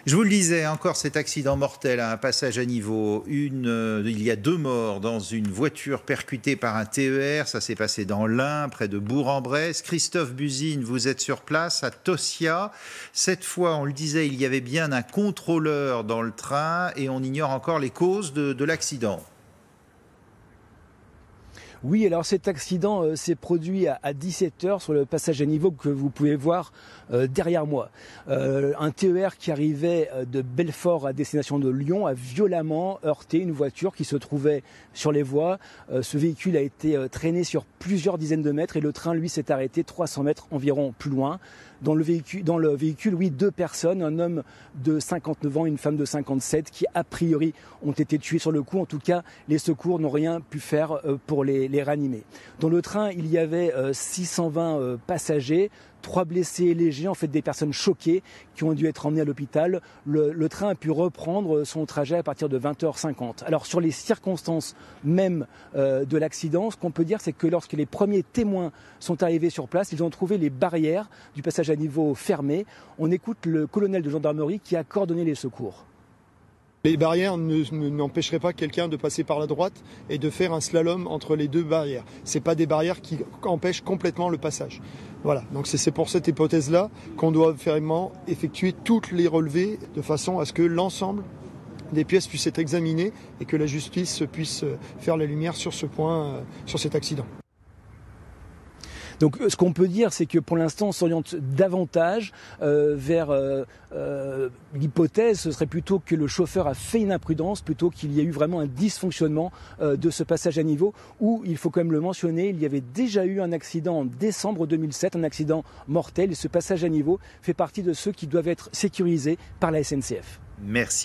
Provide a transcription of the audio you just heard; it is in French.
Je vous le disais, encore cet accident mortel à un passage à niveau. Il y a 2 morts dans une voiture percutée par un TER. Ça s'est passé dans l'Ain, près de Bourg-en-Bresse. Christophe Buzine, vous êtes sur place à Tossia. Cette fois, on le disait, il y avait bien un contrôleur dans le train et on ignore encore les causes de l'accident. Oui, alors cet accident s'est produit à 17h sur le passage à niveau que vous pouvez voir derrière moi. Un TER qui arrivait de Belfort à destination de Lyon a violemment heurté une voiture qui se trouvait sur les voies. Ce véhicule a été traîné sur plusieurs dizaines de mètres et le train, lui, s'est arrêté 300 mètres environ plus loin. Dans le véhicule, oui, 2 personnes, un homme de 59 ans et une femme de 57 qui, a priori, ont été tués sur le coup. En tout cas, les secours n'ont rien pu faire pour les réanimer. Dans le train, il y avait 620 passagers, 3 blessés légers, en fait des personnes choquées qui ont dû être emmenées à l'hôpital. Le train a pu reprendre son trajet à partir de 20h50. Alors sur les circonstances même de l'accident, ce qu'on peut dire, c'est que lorsque les premiers témoins sont arrivés sur place, ils ont trouvé les barrières du passage à niveau fermées. On écoute le colonel de gendarmerie qui a coordonné les secours. Les barrières n'empêcheraient pas quelqu'un de passer par la droite et de faire un slalom entre les 2 barrières. Ce pas des barrières qui empêchent complètement le passage. Voilà, donc c'est pour cette hypothèse-là qu'on doit vraiment effectuer toutes les relevés de façon à ce que l'ensemble des pièces puissent être examinées et que la justice puisse faire la lumière sur ce point, sur cet accident. Donc ce qu'on peut dire, c'est que pour l'instant, on s'oriente davantage vers l'hypothèse, ce serait plutôt que le chauffeur a fait une imprudence, plutôt qu'il y a eu vraiment un dysfonctionnement de ce passage à niveau, où, il faut quand même le mentionner, il y avait déjà eu un accident en décembre 2007, un accident mortel, et ce passage à niveau fait partie de ceux qui doivent être sécurisés par la SNCF. Merci.